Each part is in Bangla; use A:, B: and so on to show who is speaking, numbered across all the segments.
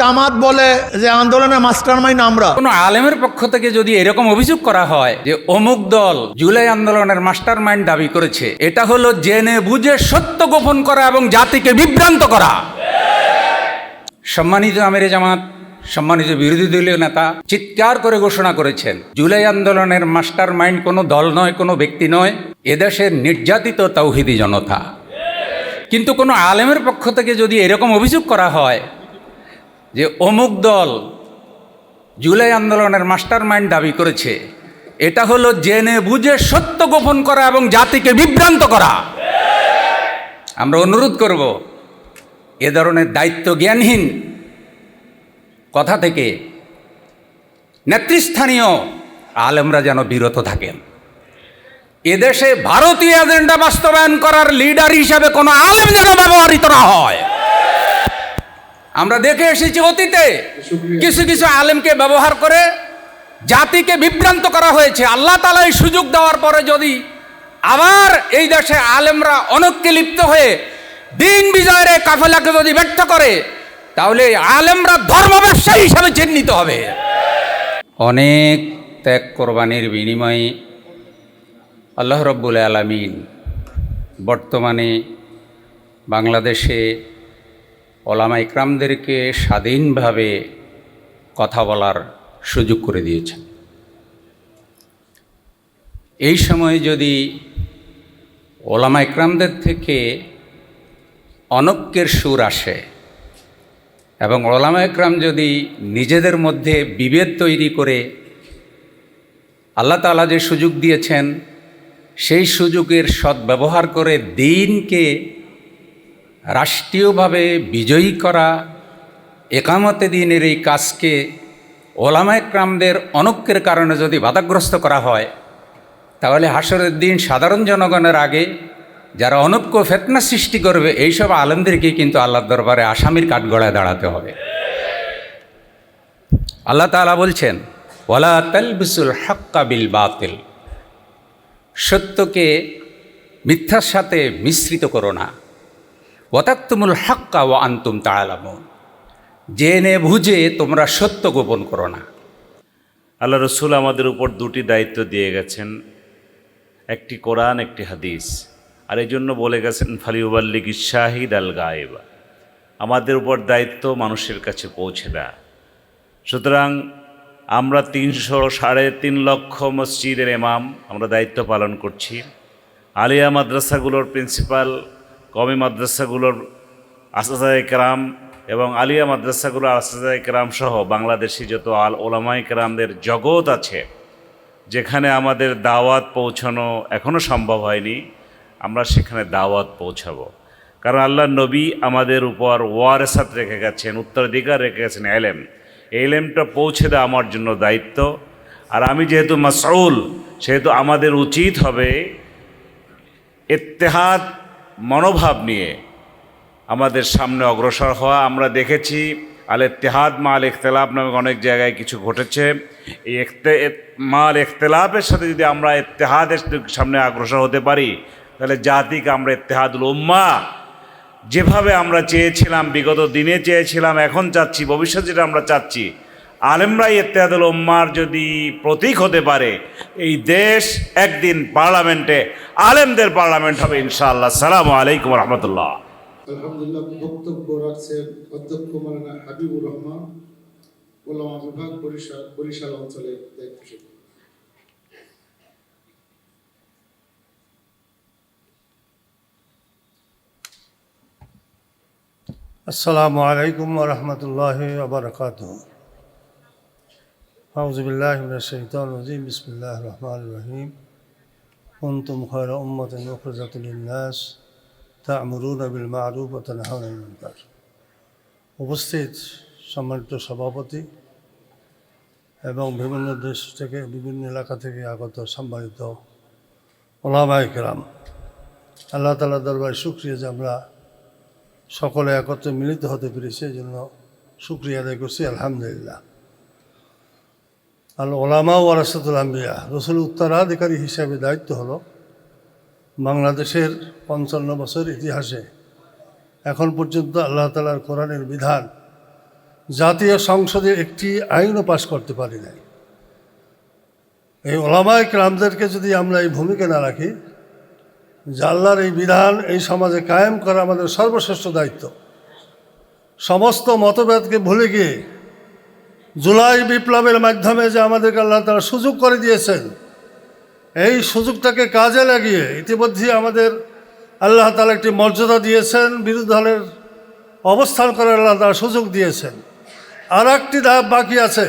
A: জামাত বলে যে আন্দোলনের মাস্টারমাইন্ড আমরা।
B: কোন আলেমের পক্ষ থেকে যদি এরকম অভিযোগ করা হয় যে অমুক দল জুলাই আন্দোলনের মাস্টারমাইন্ড দাবি করেছে, এটা হলো জেনে বুঝে সত্য গোপন করা এবং জাতিকে বিভ্রান্ত করা। সম্মানিত আমিরে জামাত, সম্মানিত বিরোধী দলীয় নেতা চিৎকার করে ঘোষণা করেছেন, জুলাই আন্দোলনের মাস্টারমাইন্ড কোনো দল নয়, কোনো ব্যক্তি নয়, এদেশের নির্যাতিত তাওহিদি জনতা। কিন্তু কোনো আলেমের পক্ষ থেকে যদি এরকম অভিযোগ করা হয় যে অমুক দল জুলাই আন্দোলনের মাস্টারমাইন্ড দাবি করেছে, এটা হলো জেনে বুঝে সত্য গোপন করা এবং জাতিকে বিভ্রান্ত করা। আমরা অনুরোধ করব এ ধরনের দায়িত্ব জ্ঞানহীন কথা থেকে নেতৃস্থানীয় আলেমরা যেন বিরত থাকেন। এদেশে ভারতীয় এজেন্ডা বাস্তবায়ন করার লিডার হিসাবে কোনো আলেম যেন ব্যবহৃত না হয়। আমরা দেখে এসেছি অতীতে কিছু কিছু আলেমকে ব্যবহার করে জাতিকে বিভ্রান্ত করা হয়েছে। আল্লাহ তাআলা এই সুযোগ দেওয়ার পরে যদি আবার এই দেশে আলেমরা অনৈক্যে লিপ্ত হয়ে দিন বিজয়ের এই কাফেলাকে যদি ব্যর্থ করে, তাহলে আলেমরা ধর্ম ব্যবসায়ী হিসাবে চিহ্নিত হবে। অনেক ত্যাগ কোরবানির বিনিময়ে আল্লাহ রাব্বুল আলামিন বর্তমানে বাংলাদেশে ওলামা ইকরামদেরকে স্বাধীনভাবে কথা বলার সুযোগ করে দিয়েছেন। এই সময় যদি ওলামা ইকরামদের থেকে অনৈক্যের সুর আসে এবং ওলামা ইকরাম যদি নিজেদের মধ্যে বিভেদ তৈরি করে, আল্লাহ তাআলা যে সুযোগ দিয়েছেন সেই সুযোগের সদ্ব্যবহার করে দিনকে রাষ্ট্রীয়ভাবে বিজয়ী করা, একামতে দিনের এই কাজকে ওলামা ইকরামদের অনৈক্যের কারণে যদি বাধাগ্রস্ত করা হয়, তাহলে হাসরের দিন সাধারণ জনগণের আগে যারা অনৈক্য ফিতনা সৃষ্টি করবে এইসব আলেমদেরকে কিন্তু আল্লাহর দরবারে আসামির কাঠগড়ায় দাঁড়াতে হবে। আল্লাহ তাআলা বলছেন, ওয়ালা তালবিসুল হাক্কা বিল বাতিল, সত্যকে মিথ্যার সাথে মিশ্রিত করো না। ওয়াতাকতুমুল হাক্কা ওয়া আনতুম তাআলামুন, জেনে বুঝে তোমরা সত্য গোপন করো না।
C: আল্লাহ রসুল আমাদের উপর দুটি দায়িত্ব দিয়ে গেছেন, একটি কোরআন, একটি হাদিস। আর এই জন্য বলে গেছেন ফালিউবাল্লিগিশ শাহিদ আল গায়েবা, আমাদের উপর দায়িত্ব মানুষের কাছে পৌঁছে দেয়া। সুতরাং আমরা 3.5 লক্ষ মসজিদের ইমাম আমরা দায়িত্ব পালন করছি। আলিয়া মাদ্রাসাগুলোর প্রিন্সিপাল, কওমি মাদ্রাসাগুলোর আসাদায়ে কেরাম এবং আলিয়া মাদ্রাসাগুলোর আসাদায়ে কেরাম সহ বাংলাদেশি যত ওলামায়ে কেরামদের জগৎ আছে, যেখানে আমাদের দাওয়াত পৌঁছানো এখনও সম্ভব হয়নি, আমরা সেখানে দাওয়াত পৌঁছাবো। কারণ আল্লাহ নবী আমাদের উপর ওয়ারেসাত রেখে গেছেন, উত্তরাধিকার রেখে গেছেন এলেম। এই এলেমটা পৌঁছে দেওয়া আমার জন্য দায়িত্ব। আর আমি যেহেতু মাসউল, সেহেতু আমাদের উচিত হবে ইত্তেহাদ মনোভাব নিয়ে আমাদের সামনে অগ্রসর হওয়া। আমরা দেখেছি আল ইত্তেহাদ মা আল ইখতিলাফ নামে অনেক জায়গায় কিছু ঘটেছে। এই মা আল ইখতিলাফের সাথে যদি আমরা ইত্তেহাদের সামনে অগ্রসর হতে পারি, তাহলে জাতিকে আমরা ইত্তেহাদুল উম্মাহ যেভাবে আমরা চেয়েছিলাম, বিগত দিনে চেয়েছিলাম, এখন চাচ্ছি, ভবিষ্যৎ যেটা আমরা চাচ্ছি, আলেমরাই ইত্তেহাদুল উম্মাহর যদি প্রতীক হতে পারে, এই দেশ একদিন পার্লামেন্টে আলেমদের পার্লামেন্ট হবে ইনশাআল্লাহ। আসসালামু আলাইকুম ওয়া রাহমাতুল্লাহ।
D: আলহামদুলিল্লাহ, বক্তব্য রাখছেন অধ্যক্ষ মাওলানা হাবিবুর রহমান, ওলামা বিভাগ বরিশাল অঞ্চলের দায়িত্বশীল।
E: আসসালামু আলাইকুম ওয়া রাহমাতুল্লাহি ওয়া বারাকাতুহু। আউযু বিল্লাহি মিনাশ শাইতানির রাজীম। বিসমিল্লাহির রহমানির রহিম। কুনতুম খায়রা উম্মাতিন উখরিজাত লিন-নাস তা'মুরুনা বিল মা'রুফ ওয়া তানহাউনা আনিল মুনকার। উপস্থিত সম্মানিত সভাপতি এবং বিভিন্ন দেশ থেকে, বিভিন্ন এলাকা থেকে আগত সম্মানিত ওলামায়ে কেরাম, আল্লাহ তাআলার দরবারে শুকরিয়া যে আমরা সকলে একত্রে মিলিত হতে পেরেছি, এই জন্য শুকরিয়া আদায় করছি, আলহামদুলিল্লাহ। আল ওলামা ওয়ারাসাতুল আম্বিয়া, রসুলের উত্তরাধিকারী হিসাবে দায়িত্ব হলো বাংলাদেশের 55 বছর ইতিহাসে এখন পর্যন্ত আল্লাহ তাআলার কোরআনের বিধান জাতীয় সংসদে একটি আইনও পাশ করতে পারি নাই। এই ওলামায়ে কেরামদেরকে যদি আমরা এই ভূমিকা না রাখি, যে আল্লাহর এই বিধান এই সমাজে কায়েম করা আমাদের সর্বশ্রেষ্ঠ দায়িত্ব। সমস্ত মতভেদকে ভুলে গিয়ে জুলাই বিপ্লবের মাধ্যমে যে আমাদেরকে আল্লাহ তাআলা সুযোগ করে দিয়েছেন, এই সুযোগটাকে কাজে লাগিয়ে ইতিমধ্যে আমাদের আল্লাহ তাআলা একটি মর্যাদা দিয়েছেন, বিরোধী দলের অবস্থান করার আল্লাহ তাআলা সুযোগ দিয়েছেন। আর একটি ধাপ বাকি আছে।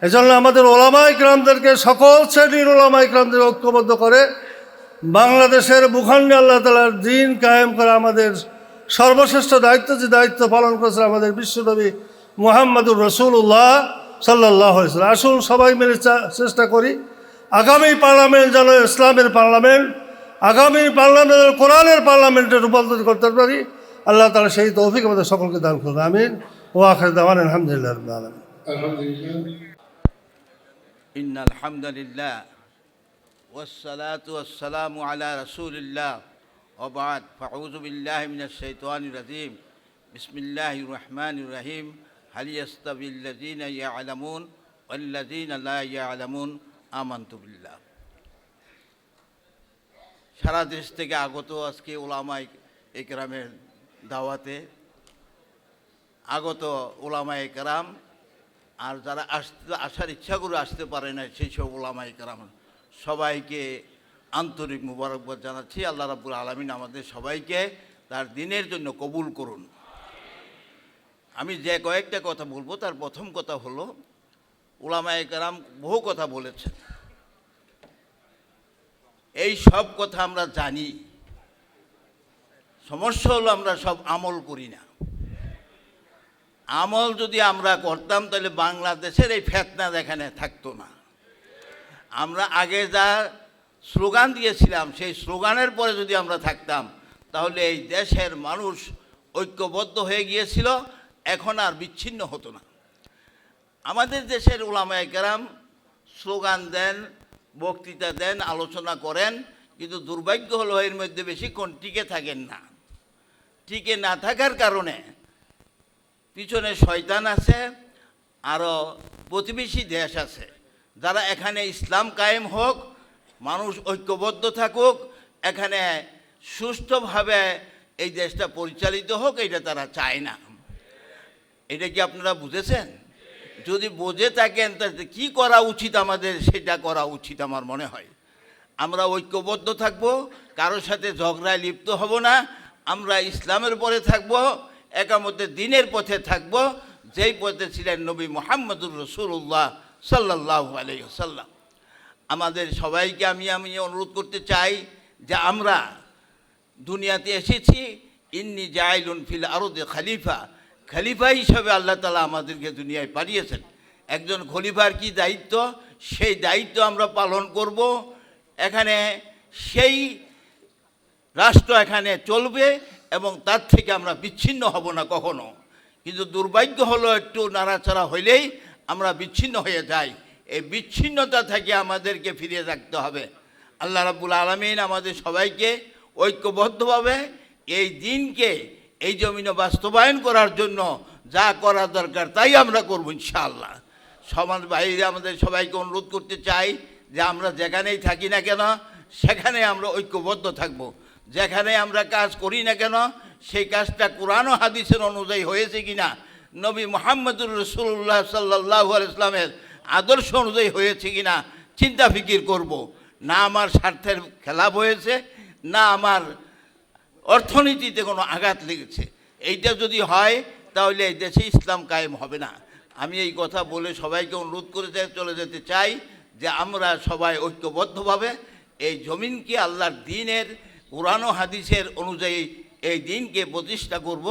E: এজন্য আমাদের ওলামায়ে কেরামদেরকে, সকল শ্রেণীর ওলামায়ে কেরামদের ঐক্যবদ্ধ করে বাংলাদেশের ভূখণ্ডে আল্লাহ তাআলার দ্বীন কায়েম করা আমাদের সর্বশ্রেষ্ঠ দায়িত্ব। যে দায়িত্ব পালন করেছে আমাদের বিশ্বনবী মুহাম্মদুর রাসূলুল্লাহ সাল্লাল্লাহু আলাইহি ওয়াসাল্লাম। আসুন সবাই মিলে চেষ্টা করি আগামী পার্লামেন্ট যেন ইসলামের পার্লামেন্ট, আগামী পার্লামেন্ট কোরআনের পার্লামেন্টে রূপান্তরিত করতে পারি। আল্লাহ তাআলা সেই তৌফিক আমাদের সকলকে দান করুন। আমিন। ওয়া আখির দাওয়ানা আলহামদুলিল্লাহি রাব্বিল আলামিন।
D: আলহামদুলিল্লাহ।
F: إن الحمد لله والصلاة والسلام على رسول الله وبعد فأعوذ بالله من الشيطان الرجيم بسم الله الرحمن الرحيم هل يستوي الذين يعلمون والذين لا يعلمون آمنت بالله। সারা দেশ থেকে আগত আজকে উলামায়ে ইকরামের দাওয়াতে আগত উলামায়ে কেরাম আর যারা আসার ইচ্ছা করে আসতে পারে না সেই সব ওলামায়ে কেরাম সবাইকে আন্তরিক মুবারকবাদ জানাচ্ছি। আল্লাহ রাব্বুল আলামিন আমাদের সবাইকে তার দিনের জন্য কবুল করুন। আমি যে কয়েকটা কথা বলবো তার প্রথম কথা হলো, ওলামায়ে কেরাম বহু কথা বলেছেন, এই সব কথা আমরা জানি, সমস্যা হলো আমরা সব আমল করি না। আমল যদি আমরা করতাম তাহলে বাংলাদেশের এই ফিতনা এখানে থাকতো না। আমরা আগে যা স্লোগান দিয়েছিলাম সেই স্লোগানের পরে যদি আমরা থাকতাম তাহলে এই দেশের মানুষ ঐক্যবদ্ধ হয়ে গিয়েছিল, এখন আর বিচ্ছিন্ন হতো না। আমাদের দেশের উলামায়ে কেরাম স্লোগান দেন, বক্তৃতা দেন, আলোচনা করেন, কিন্তু দুর্ভাগ্য হলো এর মধ্যে বেশিক্ষণ টিকে থাকেন না। টিকে না থাকার কারণে পিছনে শয়তান আছে, আরও প্রতিবেশী দেশ আছে যারা এখানে ইসলাম কায়েম হোক, মানুষ ঐক্যবদ্ধ থাকুক, এখানে সুষ্ঠুভাবে এই দেশটা পরিচালিত হোক, এটা তারা চায় না। এটা কি আপনারা বুঝেছেন? যদি বুঝে থাকেন তাহলে কী করা উচিত আমাদের, সেটা করা উচিত আমার মনে হয়। আমরা ঐক্যবদ্ধ থাকব, কারোর সাথে ঝগড়ায় লিপ্ত হব না, আমরা ইসলামের পরে থাকব, একামতের দিনের পথে থাকব, যেই পথে ছিলেন নবী মুহাম্মদুর রাসূলুল্লাহ সাল্লাল্লাহু আলাইহি ওয়াসাল্লাম। আমাদের সবাইকে আমি অনুরোধ করতে চাই যে আমরা দুনিয়াতে এসেছি, ইন্নী জাইলুন ফিল আরদি খলিফা, খলিফা হিসাবে আল্লাহ তাআলা আমাদেরকে দুনিয়ায় পাঠিয়েছেন। একজন খলিফার কি দায়িত্ব, সেই দায়িত্ব আমরা পালন করব। এখানে সেই রাষ্ট্র এখানে চলবে এবং তার থেকে আমরা বিচ্ছিন্ন হব না কখনো। কিন্তু দুর্ভাগ্য হলো একটু নাড়াচাড়া হইলেই আমরা বিচ্ছিন্ন হয়ে যাই। এই বিচ্ছিন্নতা থেকে আমাদেরকে ফিরে রাখতে হবে। আল্লাহ রাব্বুল আলামিন আমাদের সবাইকে ঐক্যবদ্ধভাবে এই দিনকে এই জমিনে বাস্তবায়ন করার জন্য যা করা দরকার তাই আমরা করব ইনশাআল্লাহ। সমাজ বাইরে আমাদের সবাইকে অনুরোধ করতে চাই যে আমরা যেখানেই থাকি না কেন সেখানে আমরা ঐক্যবদ্ধ থাকব। যেখানে আমরা কাজ করি না কেন সেই কাজটা কোরআন ও হাদিসের অনুযায়ী হয়েছে কিনা, নবী মুহাম্মদুর রাসূলুল্লাহ সাল্লাল্লাহু আলাইহি ওয়াসাল্লামের আদর্শ অনুযায়ী হয়েছে কিনা চিন্তা ফিকির করব। না আমার স্বার্থের খেলাপ হয়েছে, না আমার অর্থনীতিতে কোনো আঘাত লেগেছে। এইটা যদি হয় তাহলে এই দেশে ইসলাম কায়েম হবে না। আমি এই কথা বলে সবাইকে অনুরোধ করে চলে যেতে চাই যে আমরা সবাই ঐক্যবদ্ধভাবে এই জমিনকে আল্লাহর দ্বীনের কুরআন ও হাদিসের অনুযায়ী এই দিনকে প্রতিষ্ঠা করব।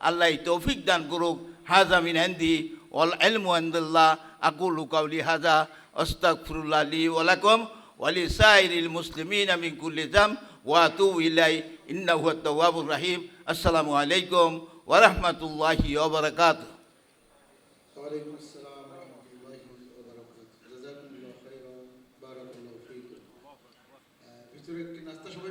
F: আল্লাহ এই তৌফিক দান করুক। হাযা মিন ইনদি ওয়াল ইলমু ইনদাল্লাহ। আকুলু কাওলি হাযা আস্তাগফিরুল্লাহ লি ওয়া লাকুম ওয়া লিসাইরিল মুসলিমিনা মিন কুল্লি যাম ওয়া আতুবু ইলাইহি ইন্নাহু হুয়াত তাওয়াবুর রহিম। আসসালামু আলাইকুম ওয়া রাহমাতুল্লাহি ওয়া বারাকাতুহু।
D: ওয়ালাইকুম আসসালাম ওয়া রাহমাতুল্লাহি ওয়া বারাকাতুহু। জাযাকুমুল্লাহু খাইরান, বারাকাল্লাহু ফীকুম। ভিতরে একটি নাস্তা সবাই